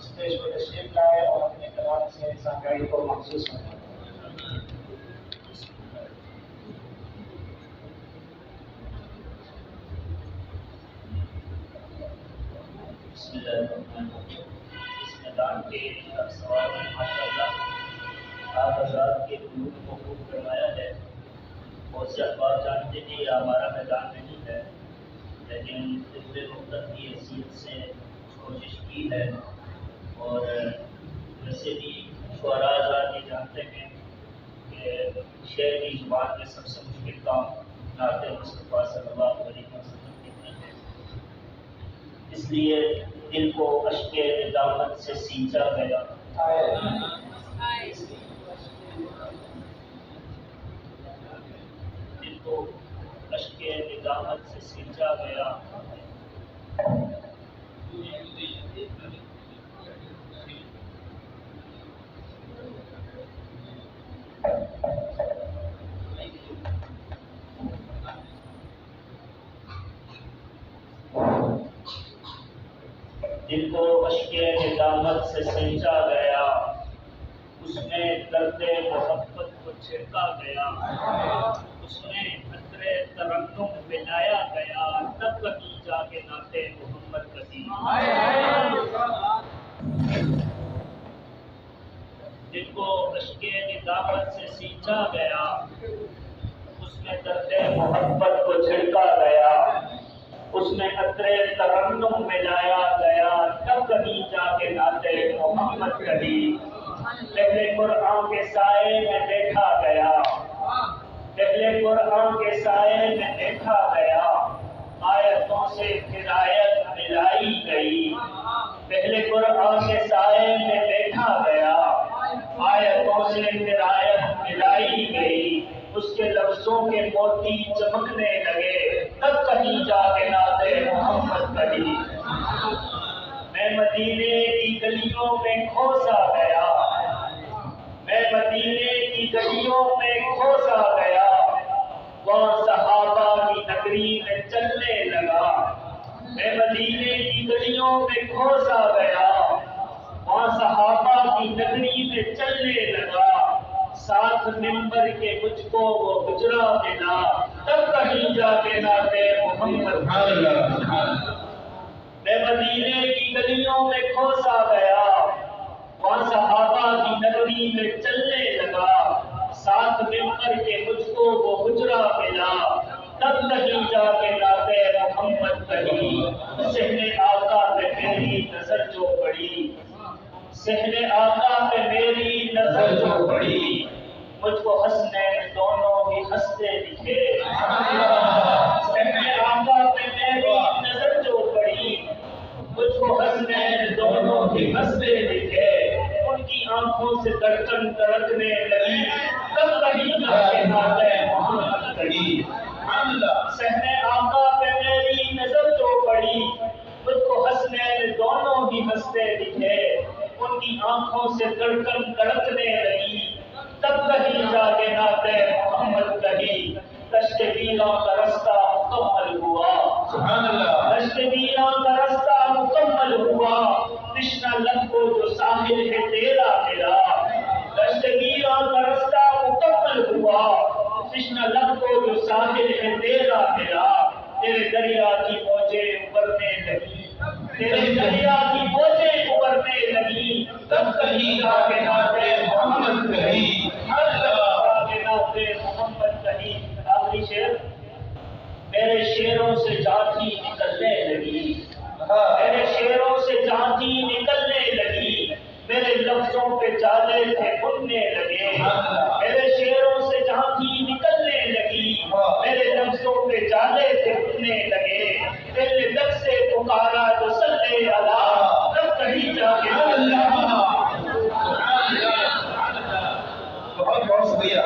Stage پر تشریف لائے اور اپنے کلام سے سامعین کو مخصوص کریں۔ بسم اللہ الرحمن الرحیم۔ اس میدان کے سوال میں ماشاءاللہ آپ حضرات کے قلوب کو خوب کروایا ہے۔ بہت سے اخبار جانتے کہ یہ ہمارا میدان نہیں ہے، لیکن طب مختلف کی حیثیت سے کوشش کی ہے، اور ویسے بھی شعراء حضرات یہ جانتے ہیں کہ شعر کی زبان میں سب سے مشکل کام نعت مصطفیٰ صلی اللہ علیہ وسلم کی ہے، اس لیے دل کو اشک ندامت سے سینچا گیا۔ دل کو اشک ندامت سے سینچا گیا۔ دل کو اشک ندامت سے سینچا گیا، اس میں درد محبت کو چھڑکا گیا، اس میں عطر ترنم ملایا گیا، تب کبھی جا کے نعت محمد کبھی۔ دل کو اشک ندامت سے سینچا گیا، اس میں درد محبت کو چھڑکا گیا، اس میں عطر ترنم ملایا گیا، تب کبھی جا کے نعت محمد کبھی۔ پہلے قرآن کے سائے میں دیکھا گیا، پہلے قرآن کے سائے میں دیکھا گیا، آیتوں سے ہدایت ملائی گئی۔ پہلے قرآن کے سائے میں دیکھا گیا، آیتوں سے ہدایت ملائی گئی، اس کے لفظوں کے موتی چمکنے لگے، تب کہیں جا کے نعت محمد کبھی۔ میں مدینے کی گلیوں میں کھوسا گیا، میں مدینے کی گلیوں میں کھوسا گیا، وہاں صحابہ کی نگری میں چلنے لگا۔ میں مدینے کی گلیوں میں کھوسا گیا، وہاں صحابہ کی نگری میں چلنے لگا، ساتھ ممبر کے مجھ کو وہ گجرا ملا، تب کہیں جا کے نعت محمد۔ میں مدینے کی گلیوں میں کھوسا گیا، وہاں صحابہ کی نگری میں چلنے لگا، ساتھ ممبر کے مجھ کو وہ گجرا ملا، تب کہیں جا کے نعت محمد کہی۔ صحن آقا پہ میری نظر جو پڑی، صحن آقا پہ میری نظر جو پڑی، مجھ کو حسنین دونوں ہی ہنستے دکھے۔ صحن آقا پہ میری نظر جو پڑی، مجھ کو حسنین دونوں ہی ہنستے دکھے، ان کی آنکھوں سے دھڑکن دھڑکنے لگی، تب کہیں جا کے نعت محمد کہی۔ صحن آقا پہ میری نظر جو پڑی، مجھ کو حسنین دونوں ہی ہنستے دکھے، ان کی آنکھوں سے دھڑکن دھڑکنے لگی، تب کہیں جا کے نعت محمد کہی۔ دشت ویراں کا رستہ مکمل ہوا، دشت ویراں کا رستہ مکمل ہوا، تشنہ لب کو جو ساحل ہے تیرا ملا۔ دشت ویراں کا رستہ مکمل ہوا، تشنہ لب کو جو ساحل ہے تیرا ملا، تیرے دریا کی موجیں ابھرنے لگی، تیرے دریا کی موجیں ابھرنے لگی، تب کہیں جا کے نعت محمد کہی۔ نعت محمد کہی۔ آخری شعر، میرے شعروں سے جانتی نکلنے لگی، میرے شعروں سے جانتی نکلنے لگی، میرے لفظوں پہ جالے تھے بننے لگے، میرے شعروں سے جانتی نکلنے لگی، میرے لفظوں پہ جالے تھے بننے لگے، دل نے دل سے پکارا تو صلی اللہ، تب کہیں جا کے بہت بہت شکریہ۔